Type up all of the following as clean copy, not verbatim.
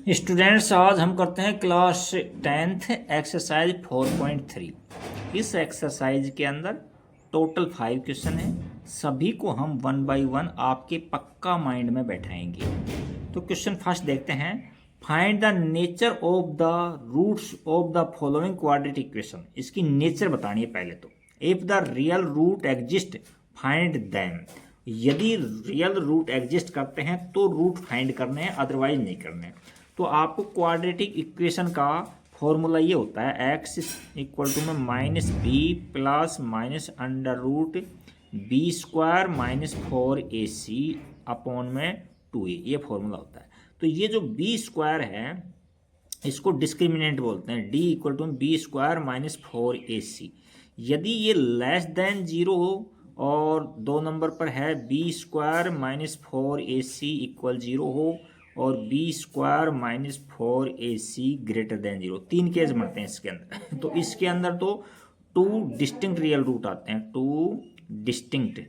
Students, आज हम करते हैं क्लास 10th एक्सरसाइज 4.3। इस एक्सरसाइज के अंदर टोटल 5 क्वेश्चन हैं। सभी को हम वन बाय वन आपके पक्का माइंड में बैठाएंगे। तो क्वेश्चन फर्स्ट देखते हैं। Find the nature of the roots of the following quadratic equation. इसकी नेचर बतानी है पहले तो। If the real root exist find them. यदि रियल रूट एग्जिस्ट करते हैं तो रूट फाइंड करने हैं, अदरवाइज नहीं करने हैं। तो आपको क्वाड्रेटिक इक्वेशन का फॉर्मूला ये होता है x इक्वल टू में minus b plus minus under root b square minus 4ac upon में 2a। ये फॉर्मूला होता है। तो ये जो बी स्क्वायर है इसको डिस्क्रिमिनेंट बोलते हैं। d equal to b square minus 4ac। यदि ये लेस देन जीरो हो और 2 नंबर पर है b square minus 4ac equal zero हो और b square minus 4ac greater than zero, 3 case बनते हैं इसके अंदर। तो इसके अंदर तो 2 डिस्टिंक्ट रियल रूट आते हैं, 2 डिस्टिंक्ट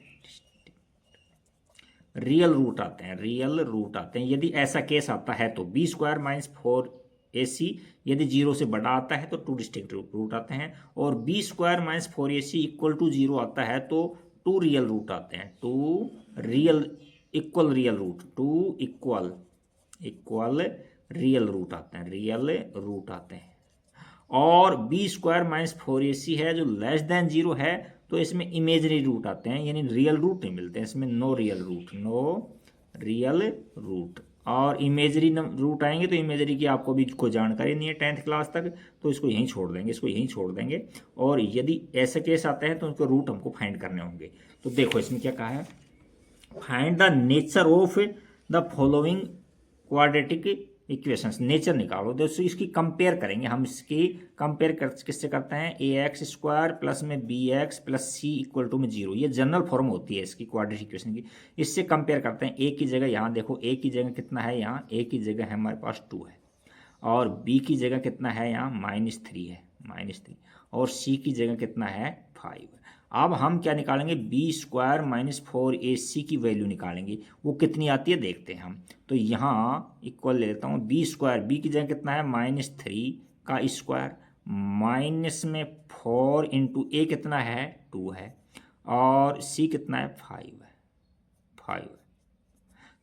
रियल रूट आते हैं, रियल रूट आते हैं। यदि ऐसा केस आता है तो बी स्क्वायर माइनस 4ac, यदि जीरो से बड़ा आता है तो 2 डिस्टिंक्ट रूट आते हैं। और b square minus 4ac equal to zero आता है तो 2 रियल रूट आते हैं, 2 real equal real root, 2 equal real root आते हैं, रियल रूट आते हैं। और बी स्क्वायर माइनस 4ac है जो लेस देन जीरो है तो इसमें इमेजरी रूट आते हैं, यानी रियल रूट नहीं मिलते हैं इसमें, no real root, no real root. और इमेजरी रूट आएंगे तो इमेजरी की आपको भी कोई जानकारी नहीं है 10th क्लास तक, तो इसको यहीं छोड़ देंगे, इसको यहीं छोड़ देंगे। और यदि ऐसे केस आते हैं तो उनके रूट हमको फाइंड करने होंगे। तो देखो इसमें क्या कहा है, find the nature of the following quadratic equations. Nature निकालो, तो इसकी कंपेयर करेंगे हम। इसकी कंपेयर किससे करते हैं, ए एक्स स्क्वायर प्लस में b x plus c equal to में जीरो। ये जनरल फॉर्म होती है इसकी क्वाड्रेटिक इक्वेशन की। इससे कंपेयर करते हैं। ए की जगह यहाँ देखो, ए की जगह कितना है, यहाँ ए की जगह है हमारे पास 2 है, और बी की जगह कितना है, यहाँ -3 है, -3। और सी की जगह कितना है, 5 है। अब हम क्या निकालेंगे, बी स्क्वायर माइनस 4ac की वैल्यू निकालेंगे। वो कितनी आती है देखते हैं हम। तो यहाँ इक्वल ले लेता हूँ, बी स्क्वायर, बी की जगह कितना है, -3 का स्क्वायर माइनस में 4 इंटू ए कितना है, 2 है, और सी कितना है, 5 है, 5 है।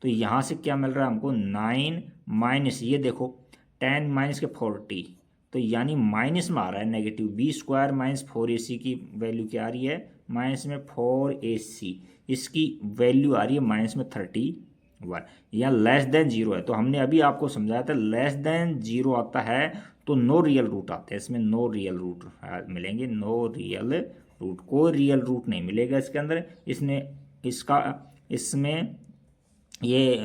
तो यहाँ से क्या मिल रहा है हमको, 9 माइनस ये देखो 10 माइनस के 40, तो यानी माइनस में आ रहा है negative. B square minus 4ac की वैल्यू क्या आ रही है, माइनस में 4ac, इसकी वैल्यू आ रही है माइनस में 31। या लेस देन जीरो है, तो हमने अभी आपको समझाया था लेस देन जीरो आता है तो नो रियल रूट आते हैं इसमें, नो रियल रूट मिलेंगे, नो रियल रूट, कोई रियल रूट नहीं मिलेगा इसके अंदर। इसमें ये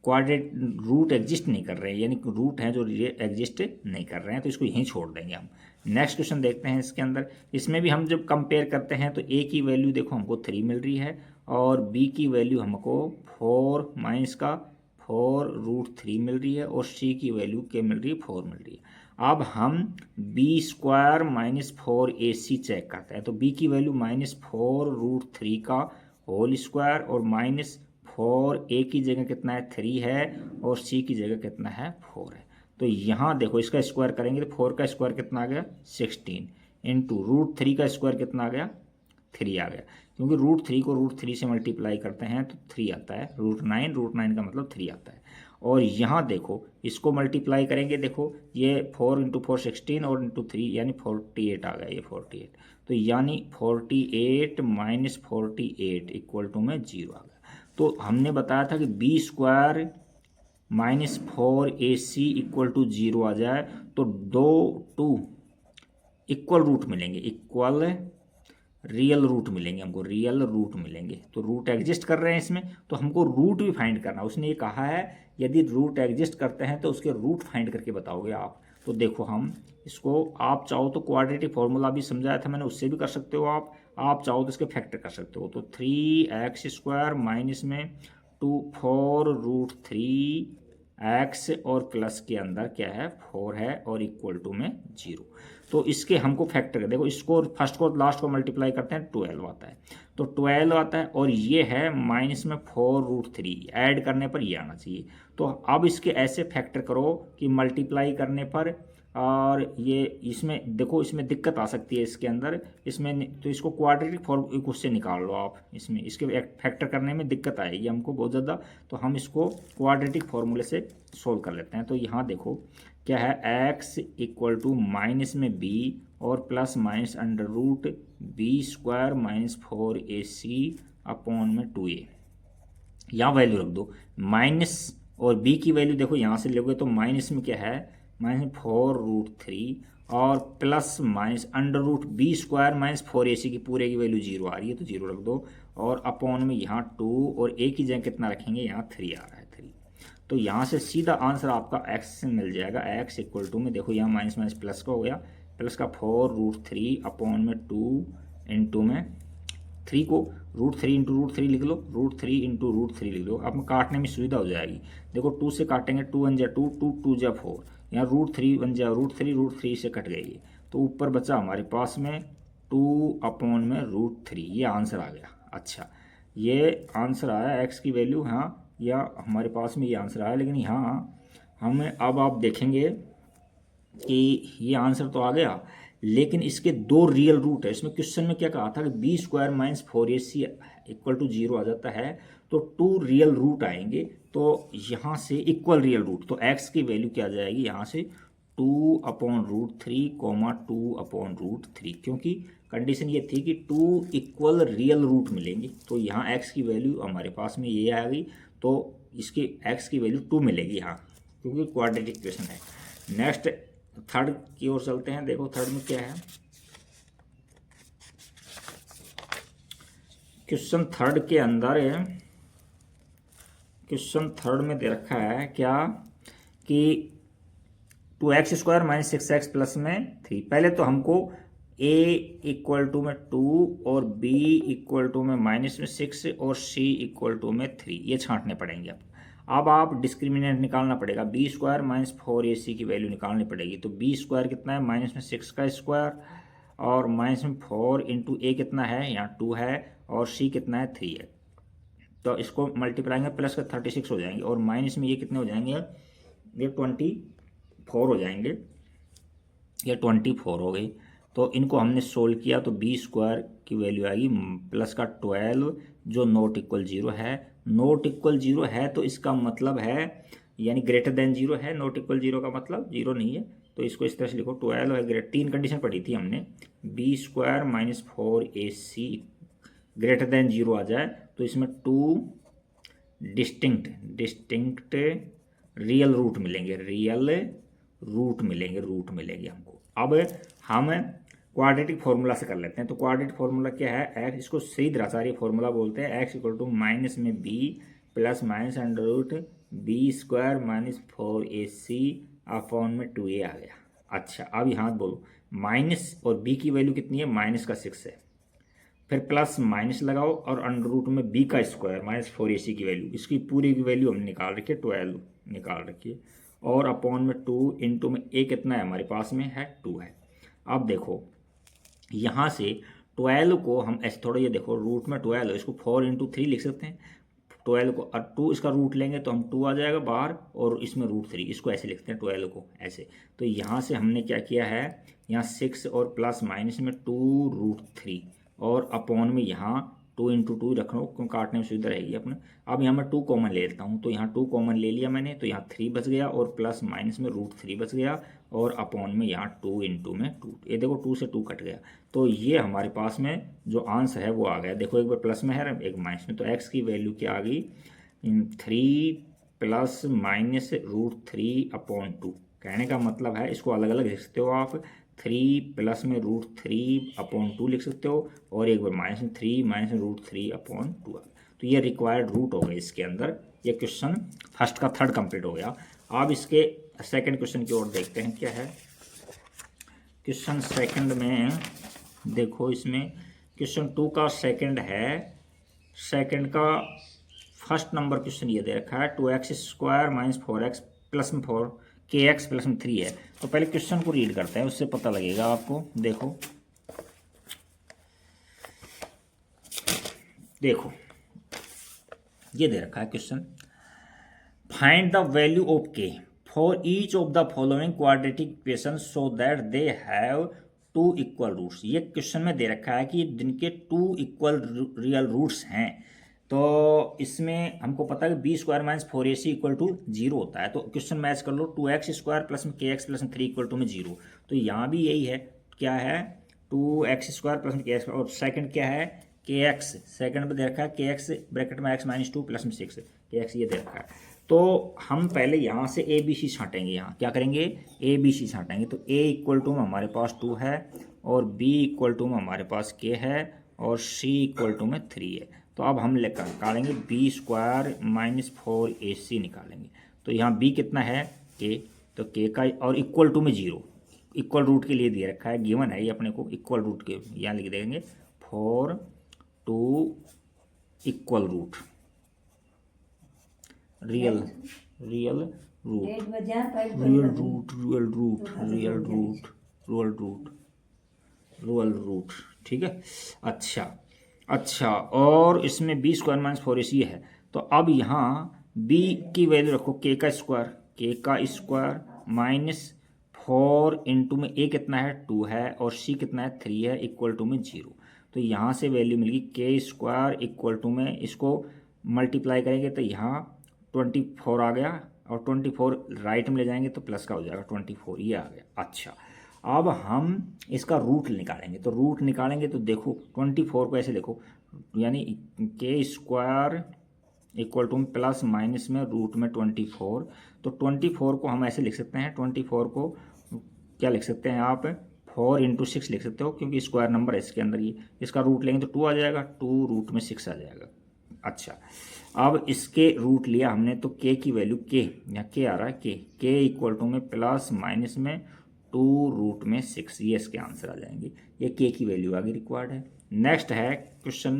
क्वाड्रेट रूट एग्जिस्ट नहीं कर रहे हैं, यानी रूट हैं जो एग्जिस्ट नहीं कर रहे हैं, तो इसको यहीं छोड़ देंगे हम। नेक्स्ट क्वेश्चन देखते हैं इसके अंदर। इसमें भी हम जब कंपेयर करते हैं तो ए की वैल्यू देखो हमको 3 मिल रही है, और बी की वैल्यू हमको 4 माइनस का 4√3 मिल रही है, और सी की वैल्यू क्या मिल रही है, 4 मिल रही है। अब हम B square minus 4ac check करते हैं। तो बी की वैल्यू -4√3 का होल स्क्वायर और -4, ए की जगह कितना है, 3 है, और सी की जगह कितना है, 4 है। तो यहाँ देखो इसका स्क्वायर करेंगे तो 4 का स्क्वायर कितना आ गया, 16 इंटू √3 का स्क्वायर कितना आ गया, 3 आ गया। क्योंकि √3 को √3 से मल्टीप्लाई करते हैं तो 3 आता है, √9 का मतलब 3 आता है। और यहाँ देखो इसको मल्टीप्लाई करेंगे, देखो ये 4 इंटू 4 16 और इंटू 3 यानी 48 आ गया, ये 48। तो यानी 48 माइनस 48 इक्वल टू में 0 आ गया। तो हमने बताया था कि b square -4ac equal to 0 आ जाए तो 2 इक्वल रूट मिलेंगे, इक्वल रियल रूट मिलेंगे हमको, रियल रूट मिलेंगे। तो रूट एग्जिस्ट कर रहे हैं इसमें, तो हमको रूट भी फाइंड करना। उसने ये कहा है यदि रूट एग्जिस्ट करते हैं तो उसके रूट फाइंड करके बताओगे आप। तो देखो हम इसको, आप चाहो तो क्वाड्रेटिक फार्मूला भी समझाया था मैंने, उससे भी कर सकते हो आप चाहो तो इसके फैक्टर कर सकते हो। तो 3x² माइनस में 4√3x और प्लस के अंदर क्या है, 4 है, और इक्वल टू में 0। तो इसके हमको फैक्टर देखो, इसको फर्स्ट को लास्ट को मल्टीप्लाई करते हैं 12 आता है, तो 12 आता है, और ये है माइनस में 4√3, ऐड करने पर ये आना चाहिए। तो अब इसके ऐसे फैक्टर करो कि मल्टीप्लाई करने पर, और ये इसमें देखो इसमें दिक्कत आ सकती है इसके अंदर, इसमें तो इसको क्वाड्रेटिक फॉर्म उससे निकाल लो आप, इसमें इसके फैक्टर करने में दिक्कत आएगी हमको बहुत ज़्यादा, तो हम इसको क्वाड्रेटिक फार्मूले से सोल्व कर लेते हैं। तो यहाँ देखो क्या है, x इक्वल टू माइनस में b और plus minus under root b² minus 4ac upon में 2a, यहाँ वैल्यू रख दो माइनस, और b की वैल्यू देखो यहाँ से लोगे तो माइनस में क्या है, माइनस 4√3 और plus minus under root b² minus 4ac की पूरे की वैल्यू 0 आ रही है, तो 0 रख दो, और अपॉन में यहाँ 2 और a की जगह कितना रखेंगे, यहाँ 3 आ रहा है 3। तो यहाँ से सीधा आंसर आपका x से मिल जाएगा, x इक्वल टू में देखो यहाँ माइनस माइनस प्लस का हो गया, प्लस का 4√3 अपॉन में 2 इंटू में 3 को √3 इंटू √3 लिख लो, √3 इंटू √3 लिख लो, अब काटने में सुविधा हो जाएगी। देखो 2 से काटेंगे, 2 1 जा 2, 2 2 जा 4, यहाँ √3 बन जाए √3 से कट गई, तो ऊपर बचा हमारे पास में 2 अपॉन में √3, ये आंसर आ गया। अच्छा, ये आंसर आया x की वैल्यू, हाँ, या हमारे पास में ये आंसर आया, लेकिन यहाँ हमें अब आप देखेंगे कि ये आंसर तो आ गया, लेकिन इसके 2 रियल रूट है। इसमें क्वेश्चन में क्या कहा था कि b² minus 4ac equal to 0 आ जाता है, तो 2 रियल रूट आएंगे, तो यहाँ से इक्वल रियल रूट, तो x की वैल्यू क्या आ जाएगी, यहाँ से 2 अपॉन √3 कोमा 2 अपॉन √3, क्योंकि कंडीशन ये थी कि 2 इक्वल रियल रूट मिलेंगे, तो यहाँ x की वैल्यू हमारे पास में ये आ गई, तो इसके x की वैल्यू 2 मिलेगी यहाँ, क्योंकि क्वाड्रेटिक इक्वेशन है। नेक्स्ट थर्ड की ओर चलते हैं। देखो थर्ड में क्या है, क्वेश्चन थर्ड के अंदर है, क्वेश्चन थर्ड में दे रखा है क्या कि 2x² माइनस 6x प्लस में 3। पहले तो हमको a इक्वल टू में 2 और b इक्वल टू में माइनस में 6 और c इक्वल टू में 3, ये छांटने पड़ेंगे। अब आप डिस्क्रिमिनेंट निकालना पड़ेगा, b² माइनस 4ac की वैल्यू निकालनी पड़ेगी। तो b² कितना है, माइनस में 6 का स्क्वायर, और माइनस में 4 इंटू a कितना है, यहाँ 2 है, और c कितना है 3 है। तो इसको मल्टीप्लाइंग प्लस का 36 हो जाएंगे, और माइनस में ये कितने हो जाएंगे, ये 24 हो जाएंगे, ये 24 हो गई। तो इनको हमने सोल्व किया, तो b² की वैल्यू आएगी प्लस का 12, जो नॉट इक्वल 0 है। नॉट इक्वल 0 है तो इसका मतलब है, यानी ग्रेटर देन 0 है, नॉट इक्वल 0 का मतलब 0 नहीं है, तो इसको इस तरह से लिखो, 12 है ग्रेटर, 3 कंडीशन पढ़ी थी हमने, b² minus 4ac greater then 0 आ जाए, तो इसमें 2 डिस्टिंक्ट रियल रूट मिलेंगे, रूट मिलेंगे हमको। अब हम क्वाड्रेटिक फार्मूला से कर लेते हैं। तो क्वाड्रेटिक फार्मूला क्या है, x, इसको श्रीधराचार्य फार्मूला बोलते हैं, x इक्वल टू माइनस में b plus minus under root b² minus 4ac upon में 2a आ गया। अच्छा, अब यहाँ बोलो माइनस, और b की वैल्यू कितनी है, माइनस का 6 है, फिर प्लस माइनस लगाओ, और अंडर रूट में b का स्क्वायर माइनस 4ac की वैल्यू, इसकी पूरी की वैल्यू हमने निकाल रखी है, 12 निकाल रखी है, और अपॉन में 2 इंटू में a कितना है हमारे पास में है, 2 है। अब देखो यहाँ से 12 को हम ऐसे थोड़ा, ये देखो रूट में 12 है, इसको 4 इंटू 3 लिख सकते हैं, 12 को, और 2 इसका रूट लेंगे तो हम 2 आ जाएगा बाहर, और इसमें √3, इसको ऐसे लिखते हैं 12 को ऐसे। तो यहाँ से हमने क्या किया है, यहाँ 6 और प्लस माइनस में 2√3, और अपॉन में यहाँ 2 इंटू 2 रख लो, क्यों काटने में सुविधा रहेगी अपने। अब यहाँ मैं 2 कॉमन ले लेता हूँ, तो यहाँ 2 कॉमन ले लिया मैंने, तो यहाँ 3 बच गया, और प्लस माइनस में √3 बच गया, और अपॉन में यहाँ 2 इंटू में 2, ये देखो 2 से 2 कट गया, तो ये हमारे पास में जो आंसर है वो आ गया। देखो एक बार प्लस में है, एक माइनस में, तो x की वैल्यू क्या आ गई, 3 प्लस माइनस √3 अपॉन 2। कहने का मतलब है, इसको अलग अलग लिख सकते हो आप, 3 प्लस में √3 अपॉन 2 लिख सकते हो, और एक बार माइनस में 3 माइनस में √3 अपॉन 2। तो ये रिक्वायर्ड रूट हो गए इसके अंदर। ये क्वेश्चन फर्स्ट का थर्ड कंप्लीट हो गया। अब इसके सेकंड क्वेश्चन की ओर देखते हैं क्या है। क्वेश्चन सेकंड में देखो, इसमें क्वेश्चन 2 का सेकंड है, सेकंड का फर्स्ट नंबर क्वेश्चन ये दे रखा है, 2x² माइनस 4x प्लस में 4 के एक्स प्लस में 3 है। तो पहले क्वेश्चन को रीड करते हैं, उससे पता लगेगा आपको। देखो देखो ये दे रखा है question, find the value of k for each of the following quadratic equation so that they have 2 equal roots. ये क्वेश्चन में दे रखा है कि जिनके 2 इक्वल रियल रूट्स हैं। तो इसमें हमको पता है कि b square minus 4ac equal to 0 होता है। तो क्वेश्चन मैच कर लो, 2x स्क्वायर प्लस में के एक्स प्लस में 3 इक्वल टू में 0। तो यहाँ भी यही है, क्या है 2x स्क्वायर प्लस में के एक्स, और सेकंड क्या है के एक्स, सेकंड में दे रखा है के एक्स ब्रैकेट में x माइनस 2 प्लस में 6 के एक्स, ये दे रखा है। तो हम पहले यहाँ से ए बी सी छाँटेंगे, यहाँ क्या करेंगे ए बी सी छाँटेंगे। तो a इक्वल टू में हमारे पास 2 है, और b इक्वल टू में हमारे पास k है, और c इक्वल टू में 3 है। तो अब हम लेकर निकालेंगे बी स्क्वायर माइनस 4ac निकालेंगे। तो यहाँ b कितना है k, तो k का, और इक्वल टू में 0, इक्वल रूट के लिए दे रखा है, गिवन है ये अपने को, इक्वल रूट के यहाँ लिख देंगे 4 2 equal root real root real root, ठीक है। अच्छा, और इसमें बी स्क्वायर माइनस 4ac है। तो अब यहाँ b की वैल्यू रखो k का स्क्वायर माइनस 4 इंटू में a कितना है 2 है, और c कितना है 3 है, इक्वल टू में 0। तो यहाँ से वैल्यू मिल गई के स्क्वायर इक्वल टू में, इसको मल्टीप्लाई करेंगे तो यहाँ 24 आ गया, और 24 राइट में ले जाएंगे तो प्लस का हो जाएगा 24, ये आ गया। अच्छा, अब हम इसका रूट निकालेंगे। तो रूट निकालेंगे तो देखो 24 को ऐसे देखो, यानी के square equal two plus minus में रूट में 24। तो 24 को हम ऐसे लिख सकते हैं, 24 को क्या लिख सकते हैं आप 4 इंटू 6 लिख सकते हो, क्योंकि स्क्वायर नंबर है इसके अंदर, ये इसका रूट लेंगे तो 2 आ जाएगा, 2 रूट में 6 आ जाएगा। अच्छा, अब इसके रूट लिया हमने, तो k की वैल्यू k, यहाँ k आ रहा है k इक्वल टू में प्लस माइनस में 2 रूट में 6, ये इसके आंसर आ जाएंगे। ये k की वैल्यू आगे रिक्वायर्ड है। नेक्स्ट है क्वेश्चन,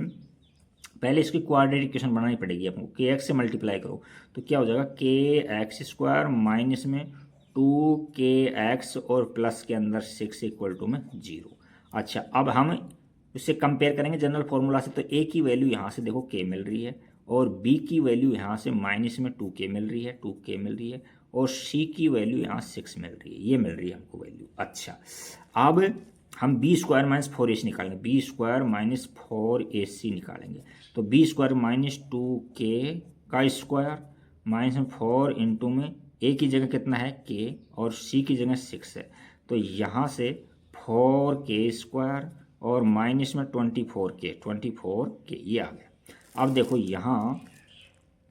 पहले इसकी क्वाड्रेटिक इक्वेशन बनानी पड़ेगी आपको, के एक्स से मल्टीप्लाई करो तो क्या हो जाएगा के एक्स स्क्वायर माइनस में 2kx और प्लस के अंदर 6 इक्वल टू में 0। अच्छा, अब हम इससे कंपेयर करेंगे जनरल फॉर्मूला से। तो a की वैल्यू यहाँ से देखो k मिल रही है, और b की वैल्यू यहाँ से माइनस में 2k मिल रही है, 2k मिल रही है, और c की वैल्यू यहाँ 6 मिल रही है, ये मिल रही है हमको वैल्यू। अच्छा, अब हम बी स्क्वायर माइनस 4ac निकालेंगे, बी स्क्वायर माइनस 4ac निकालेंगे। तो बी स्क्वायर माइनस 2k का स्क्वायर माइनस में 4 इंटू में a की जगह कितना है k, और c की जगह 6 है। तो यहाँ से 4k स्क्वायर और माइनस में 24k, ये आ गया। अब देखो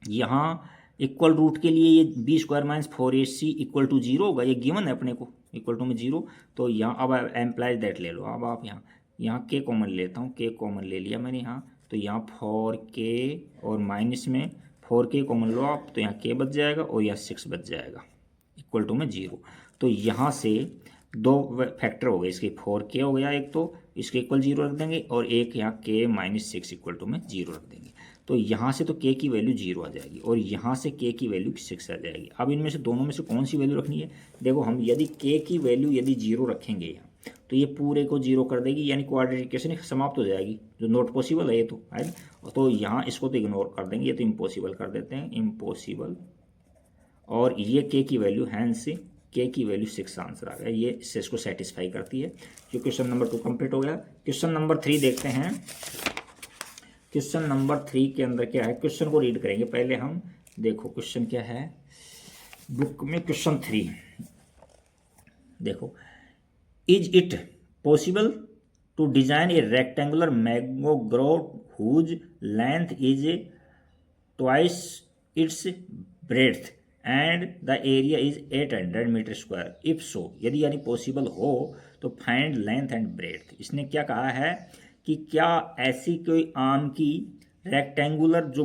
यहाँ इक्वल रूट के लिए ये b square minus 4ac equal to 0 होगा, ये गिवन है अपने को, इक्वल टू में 0। तो यहाँ अब एम्प्लाइज दैट ले लो। अब आप यहाँ k कॉमन लेता हूँ, k कॉमन ले लिया मैंने यहाँ, तो यहाँ 4k और माइनस में 4k कॉमन लो आप, तो यहाँ k बच जाएगा और यहाँ 6 बच जाएगा, इक्वल टू में 0। तो यहाँ से 2 फैक्टर हो गए इसके, 4k हो गया एक, तो इसके इक्वल 0 रख देंगे, और एक यहाँ k माइनस 6 इक्वल टू में 0 रख देंगे। तो यहाँ से तो k की वैल्यू 0 आ जाएगी, और यहाँ से k की वैल्यू 6 आ जाएगी। अब इनमें से दोनों में से कौन सी वैल्यू रखनी है? देखो, हम यदि k की वैल्यू यदि 0 रखेंगे यहाँ, तो ये पूरे को 0 कर देगी, यानी क्वाड्रेटिक इक्वेशन समाप्त हो जाएगी, जो नॉट पॉसिबल है ये तो, है। तो यहाँ इसको तो इग्नोर कर देंगे, ये तो इम्पॉसिबल कर देते हैं, इम्पॉसिबल। और ये k की वैल्यू हैंस k की वैल्यू 6 आंसर आ गया, ये इससे इसको सेटिस्फाई करती है। जो क्वेश्चन नंबर 2 कंप्लीट हो गया। क्वेश्चन नंबर 3 देखते हैं। क्वेश्चन नंबर 3 के अंदर क्या है, क्वेश्चन को रीड करेंगे पहले हम। देखो क्वेश्चन क्या है बुक में, क्वेश्चन 3 देखो, is it possible to design a rectangular mango grove whose length is twice its breadth and the area is 800 metre square, if so, यदि यानी पॉसिबल हो तो फाइंड लेंथ एंड ब्रेड्थ। इसने क्या कहा है कि क्या ऐसी कोई आम की रेक्टेंगुलर जो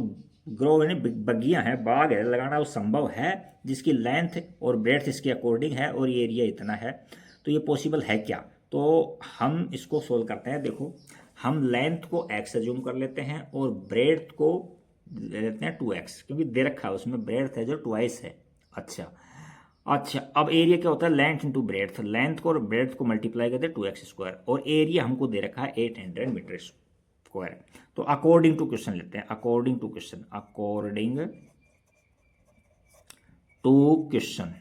ग्रो है, बगियां हैं, बाग है, लगाना वो संभव है जिसकी लेंथ और ब्रेड्थ इसके अकॉर्डिंग है और ये एरिया इतना है, तो ये पॉसिबल है क्या? तो हम इसको सोल्व करते हैं। देखो, हम लेंथ को x एज्यूम कर लेते हैं और ब्रेड्थ को ले लेते हैं 2x, क्योंकि दे रखा है उसमें ब्रेड्थ है जो ट्वाइस है। अच्छा, अच्छा, अब एरिया क्या होता है, लेंथ इंटू ब्रेड्थ, लेंथ को और ब्रेड्थ को मल्टीप्लाई करते हैं 2x², और एरिया हमको दे रखा है 800 मीटर स्क्वायर। तो अकॉर्डिंग टू क्वेश्चन लेते हैं, according to question, according to question.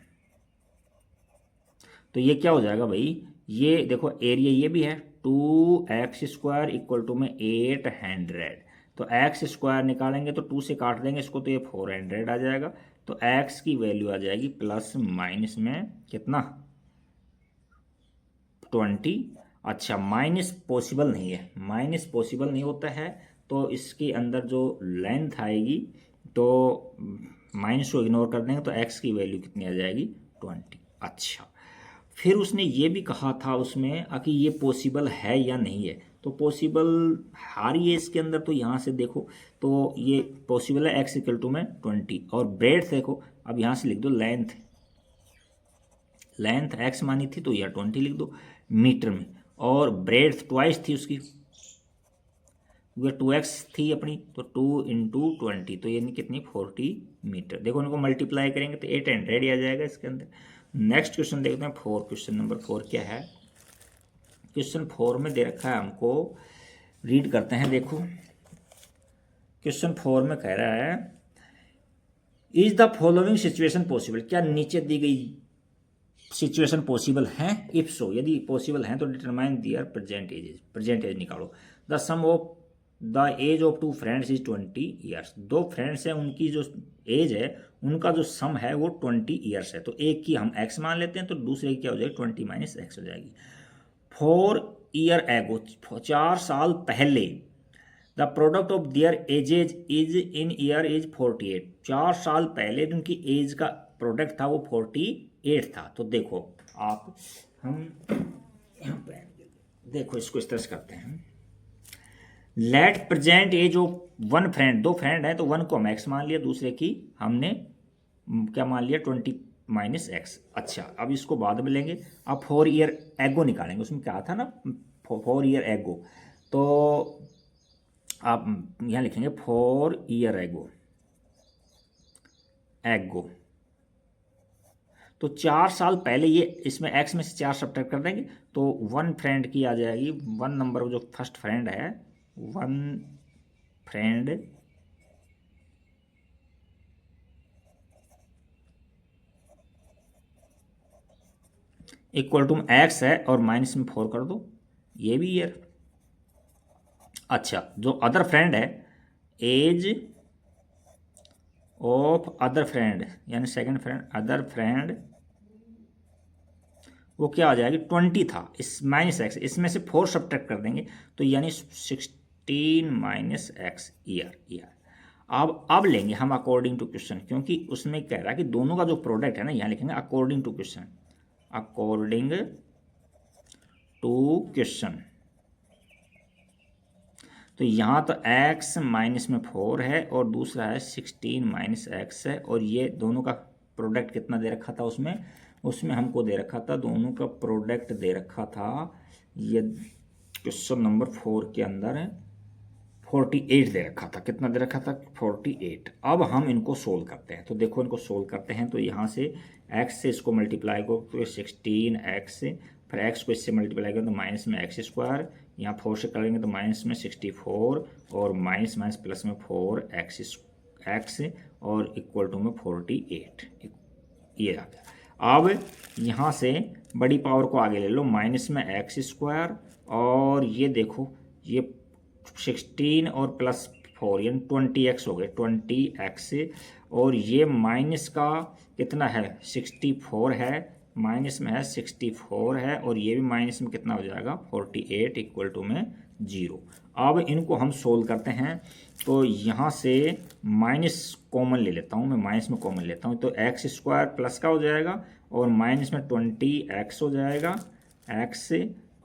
तो ये क्या हो जाएगा भाई, ये देखो एरिया ये भी है 2x² इक्वल टू में 800, तो x² निकालेंगे तो 2 से काट देंगे इसको, तो ये 400 आ जाएगा। तो x की वैल्यू आ जाएगी प्लस माइनस में कितना, 20। अच्छा, माइनस पॉसिबल नहीं है, माइनस पॉसिबल नहीं होता है, तो इसके अंदर जो लेंथ आएगी तो माइनस को इग्नोर कर देंगे, तो x की वैल्यू कितनी आ जाएगी, 20। अच्छा, फिर उसने ये भी कहा था उसमें कि ये पॉसिबल है या नहीं है, तो पॉसिबल हार ये इसके अंदर, तो यहाँ से देखो तो ये पॉसिबल है x इक्वल टू में 20, और ब्रेड्थ देखो, अब यहाँ से लिख दो लेंथ, लेंथ x मानी थी तो यह 20 लिख दो मीटर में, और ब्रेड्थ ट्वाइस थी उसकी, क्योंकि 2x थी अपनी, तो 2 इंटू 20, तो यानी कितनी 40 मीटर। देखो इनको मल्टीप्लाई करेंगे तो 800 ही आ जाएगा इसके अंदर। नेक्स्ट क्वेश्चन देखते हैं 4, क्वेश्चन नंबर 4 क्या है। क्वेश्चन 4 में दे रखा है हमको, रीड करते हैं। देखो क्वेश्चन 4 में कह रहा है, is the following situation possible, क्या नीचे दी गई सिचुएशन पॉसिबल है, इफ सो यदि पॉसिबल है तो determine their present age, present age निकालो। The sum of the age of 2 friends is 20 years, 2 friends हैं उनकी जो एज है उनका जो सम है वो 20 ईयर्स है, तो एक की हम x मान लेते हैं तो दूसरे की क्या हो जाएगी 20 माइनस x हो जाएगी। 4 ईयर एगो, 4 साल पहले, the product of their ages is in year is 48, 4 साल पहले उनकी एज का प्रोडक्ट था वो 48 था। तो देखो आप, हम यहाँ पे देखो इसको इस तरह से करते हैं, let present age of 1 friend, 2 friend है तो 1 को हम x मान लिया, दूसरे की हमने क्या मान लिया 20 माइनस x। अच्छा, अब इसको बाद में लेंगे, अब 4 ईयर एगो निकालेंगे, उसमें क्या था ना 4 ईयर एगो, तो आप यहाँ लिखेंगे 4 ईयर एगो, एगो, तो 4 साल पहले, ये इसमें x में से 4 सब्ट्रैक्ट कर देंगे तो 1 फ्रेंड की आ जाएगी, 1 नंबर जो फर्स्ट फ्रेंड है, 1 फ्रेंड इक्वल टू x है और माइनस में 4 कर दो, ये भी ईयर। अच्छा, जो अदर फ्रेंड है, एज ऑफ अदर फ्रेंड यानी सेकंड फ्रेंड, अदर फ्रेंड, वो क्या आ जाएगी 20 था, इस माइनस x, इसमें से 4 सब्ट्रैक्ट कर देंगे तो यानी 16 माइनस x ईयर। अब लेंगे हम अकॉर्डिंग टू क्वेश्चन, क्योंकि उसमें कह रहा है कि दोनों का जो प्रोडक्ट है ना, यहाँ लिखेंगे according to question, according to question. तो यहाँ तो x माइनस में 4 है और दूसरा है 16 माइनस x है, और ये दोनों का प्रोडक्ट कितना दे रखा था उसमें हमको दे रखा था, दोनों का प्रोडक्ट दे रखा था, ये क्वेश्चन नंबर 4 के अंदर 48 दे रखा था। कितना दे रखा था 48। अब हम इनको सोल्व करते हैं, तो देखो इनको सोल्व करते हैं, तो यहाँ से x से इसको मल्टीप्लाई करो तो 16x, फिर x को इससे मल्टीप्लाई करें तो माइनस में x², यहाँ 4 से करेंगे तो माइनस में 64, और माइनस माइनस प्लस में 4x और इक्वल टू में 48, ये आ गया। अब यहाँ से बड़ी पावर को आगे ले लो, माइनस में x², और ये देखो ये 16 और प्लस 4 यानी 20x हो गए, 20x, और ये माइनस का कितना है 64 है, माइनस में है 64 है, और ये भी माइनस में कितना हो जाएगा 48 इक्वल टू में 0। अब इनको हम सोल्व करते हैं, तो यहाँ से माइनस कॉमन ले लेता हूँ मैं, माइनस में कॉमन लेता हूँ, तो x² प्लस का हो जाएगा और माइनस में 20x हो जाएगा x,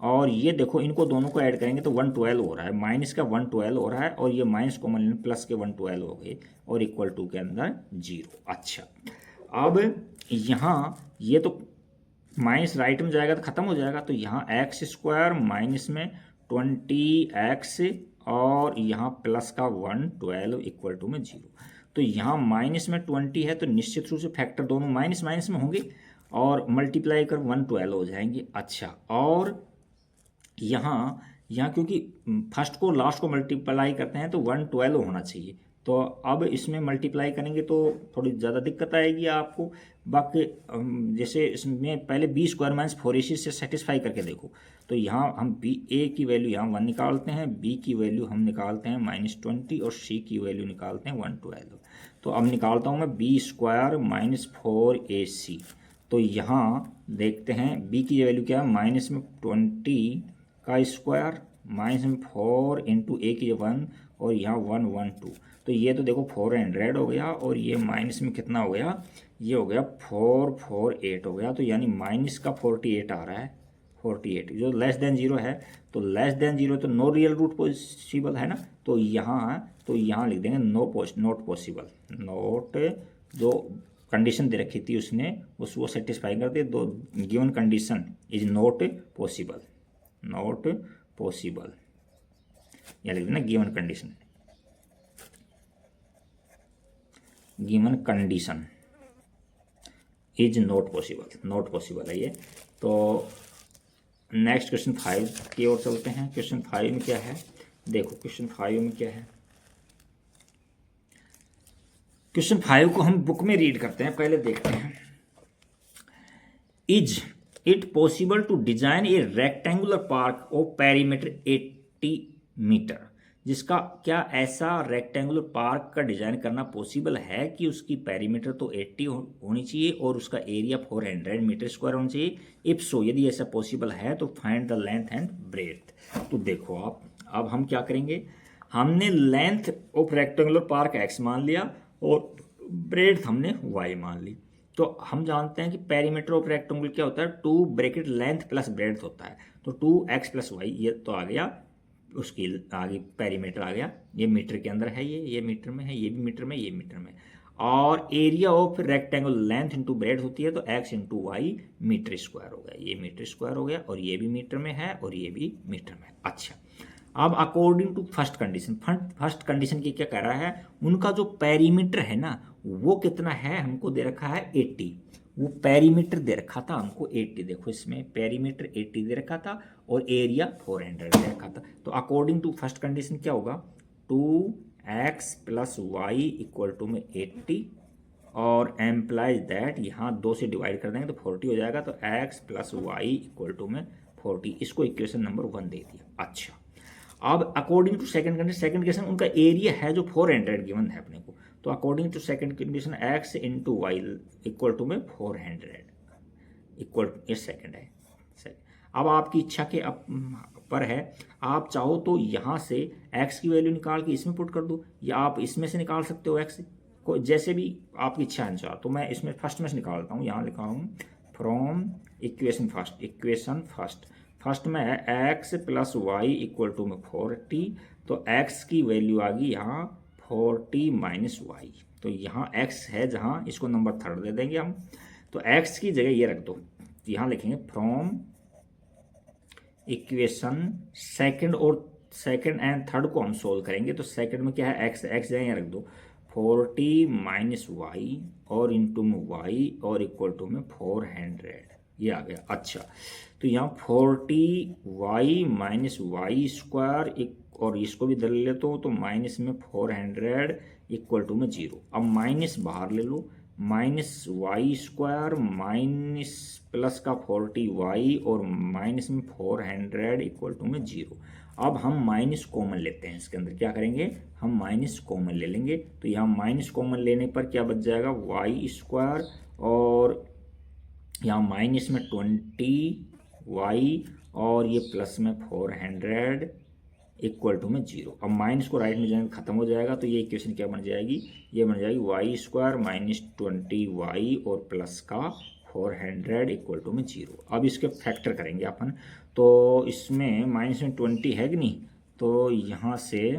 और ये देखो इनको दोनों को ऐड करेंगे तो 112 हो रहा है, माइनस का 112 हो रहा है, और ये माइनस कॉमन लेने प्लस के 112 हो गए, और इक्वल टू के अंदर 0। अच्छा, अब यहाँ ये तो माइनस राइट में जाएगा तो ख़त्म हो जाएगा, तो यहाँ x² माइनस में 20x और यहाँ प्लस का 112 इक्वल टू में 0। तो यहाँ माइनस में 20 है तो निश्चित रूप से फैक्टर दोनों माइनस माइनस में होंगे और मल्टीप्लाई कर 112 हो जाएंगे। अच्छा, और यहाँ यहाँ क्योंकि फर्स्ट को लास्ट को मल्टीप्लाई करते हैं तो 112 होना चाहिए, तो अब इसमें मल्टीप्लाई करेंगे तो थोड़ी ज़्यादा दिक्कत आएगी आपको। बाकी जैसे इसमें पहले बी स्क्वायर माइनस 4ac से सेटिस्फाई करके देखो, तो यहाँ हम बी ए की वैल्यू यहाँ 1 निकालते हैं, बी की वैल्यू हम निकालते हैं -20 और सी की वैल्यू निकालते हैं 112। तो अब निकालता हूँ मैं बी स्क्वायर माइनस 4ac। तो यहाँ देखते हैं बी की वैल्यू क्या है, -20 का स्क्वायर -4 इंटू ए की 1 और यहाँ 112। तो ये तो देखो 400 हो गया और ये माइनस में कितना हो गया, ये हो गया 448 हो गया। तो यानी माइनस का 48 आ रहा है, 48 जो लेस देन जीरो है। तो लेस देन जीरो तो नो रियल रूट पॉसिबल है ना, तो यहाँ लिख देंगे नॉट पॉसिबल। नॉट जो कंडीशन दे रखी थी उसने वो सेटिस्फाई कर दे, दो given condition is not possible, not possible, या लिख देना given condition, given condition is not possible, not possible है ये। तो नेक्स्ट क्वेश्चन 5 की ओर चलते हैं। क्वेश्चन 5 में क्या है, देखो क्वेश्चन 5 में क्या है। क्वेश्चन 5 को हम बुक में रीड करते हैं, पहले देखते हैं। Is it possible to design a rectangular park of perimeter 80 metre, जिसका क्या ऐसा रेक्टेंगुलर पार्क का डिजाइन करना पॉसिबल है कि उसकी पेरीमीटर तो 80 होनी चाहिए और उसका एरिया 400 मीटर स्क्वायर होना चाहिए। इफ सो, यदि ऐसा पॉसिबल है तो find the length and breadth. तो देखो आप, अब हम क्या करेंगे, हमने length of rectangular park x मान लिया और ब्रेड्थ हमने y मान ली। तो हम जानते हैं कि पेरीमीटर ऑफ रेक्टेंगल क्या होता है, 2 ब्रैकेट लेंथ प्लस ब्रेड्थ होता है। तो 2x + y ये तो आ गया, उसकी आगे पेरीमीटर आ गया, ये मीटर के अंदर है, ये मीटर में है, ये भी मीटर में, ये मीटर में। और area of rectangle length into breadth होती है, तो x into y metre square हो गया, ये मीटर स्क्वायर हो गया और ये भी मीटर में है और ये भी मीटर में। अच्छा, अब according to first condition, first condition की क्या कह रहा है, उनका जो पेरीमीटर है ना वो कितना है, हमको दे रखा है 80। वो पेरीमीटर दे रखा था हमको 80, देखो इसमें पेरीमीटर 80 दे रखा था और एरिया 400 दे रखा था। तो अकॉर्डिंग टू फर्स्ट कंडीशन क्या होगा, 2x + y = 80 और एम्प्लाइज दैट यहाँ 2 से डिवाइड कर देंगे तो 40 हो जाएगा। तो x + y = 40, इसको इक्वेशन नंबर 1 दे दिया। अच्छा, अब अकॉर्डिंग टू सेकंड कंडीशन उनका एरिया है जो 400 गिवन है अपने को, तो according to second condition x into y = 400 equal, ये सेकंड है। अब आपकी इच्छा के पर है, आप चाहो तो यहाँ से x की वैल्यू निकाल के इसमें पुट कर दो, या आप इसमें से निकाल सकते हो x को, जैसे भी आपकी इच्छा अनुसार। तो मैं इसमें फर्स्ट में से निकालता हूँ, यहाँ लिखा हूँ फ्रॉम इक्वेशन फर्स्ट में है x + y = 40। तो x की वैल्यू आ गई यहाँ 40 - y, तो यहाँ x है जहाँ, इसको नंबर 3 दे देंगे हम। तो x की जगह ये रख दो, यहाँ लिखेंगे फ्रॉम इक्वेशन सेकंड, और सेकंड एंड थर्ड को हम सोल्व करेंगे। तो सेकंड में क्या है, x जगह यहाँ रख दो 40 - y और इंटू में y और = 400, ये आ गया। अच्छा, तो यहाँ 40y - y² और इसको भी दल लेता हूँ, तो माइनस में 400 = 0। अब माइनस बाहर ले लो, -y² माइनस प्लस का 40y और माइनस में 400 = 0। अब हम माइनस कॉमन लेते हैं, इसके अंदर क्या करेंगे, हम माइनस कॉमन ले लेंगे। तो यहाँ माइनस कॉमन लेने पर क्या बच जाएगा, y² और यहाँ माइनस में 20y और ये प्लस में 400 = 0। अब माइनस को राइट में जाएंगे खत्म हो जाएगा, तो ये इक्वेशन क्या बन जाएगी, ये बन जाएगी y² - 20y और प्लस का 400 = 0। अब इसके फैक्टर करेंगे अपन, तो इसमें माइनस में 20 है कि नहीं, तो यहाँ से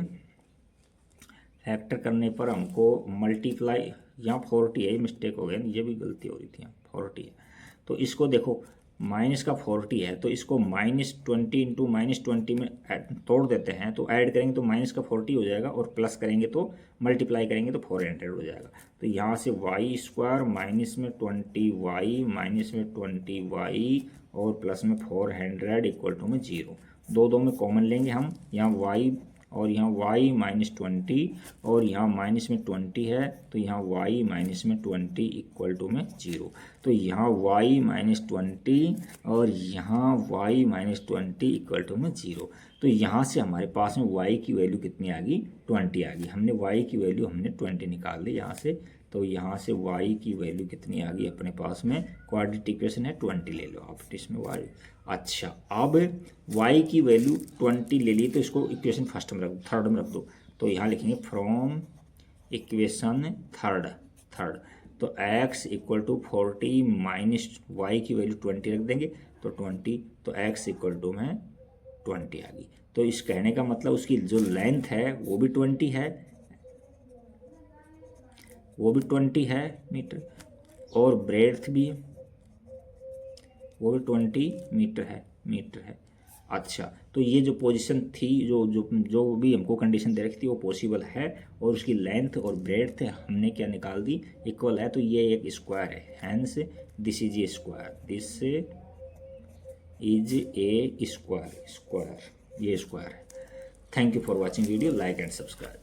फैक्टर करने पर हमको मल्टीप्लाई, यहाँ 40 है, मिस्टेक हो गया, ये भी गलती हो रही थी, यहाँ 40 है। तो इसको देखो माइनस का 40 है तो इसको -20 इंटू -20 में तोड़ देते हैं, तो ऐड करेंगे तो माइनस का 40 हो जाएगा और प्लस करेंगे तो मल्टीप्लाई करेंगे तो 400 हो जाएगा। तो यहाँ से वाई स्क्वायर माइनस में 20y माइनस में 20y और प्लस में 400 इक्वल टू में 0। दो में कॉमन लेंगे हम, यहाँ y और यहाँ y -20 और यहाँ माइनस में 20 है तो यहाँ y माइनस में 20 इक्वल टू में 0। तो यहाँ y -20 और यहाँ y -20 इक्वल टू में 0। तो यहाँ से हमारे पास में y की वैल्यू कितनी आ गई, 20 आ गई। हमने y की वैल्यू हमने 20 निकाल ली यहाँ से। तो यहाँ से y की वैल्यू कितनी आ गई अपने पास में, क्वाड्रेटिक इक्वेशन है 20 ले लो आप इसमें y। अच्छा, अब y की वैल्यू 20 ले ली तो इसको इक्वेशन फर्स्ट में थर्ड में रख दो। तो यहाँ लिखेंगे फ्रॉम इक्वेशन थर्ड तो x equal to 40 minus y की वैल्यू 20 रख देंगे तो 20, तो x इक्वल टू में 20 आ गई। तो इस कहने का मतलब उसकी जो लेंथ है वो भी 20 है, वो भी 20 है मीटर, और ब्रेड्थ भी वो भी 20 मीटर है। अच्छा, तो ये जो पोजीशन थी, जो भी हमको कंडीशन दे रखी थी वो पॉसिबल है, और उसकी लेंथ और ब्रेड्थ हमने क्या निकाल दी, इक्वल है। तो ये एक स्क्वायर है, hence this is a square, this is a square, ये स्क्वायर है। Thank you for watching video, like and subscribe.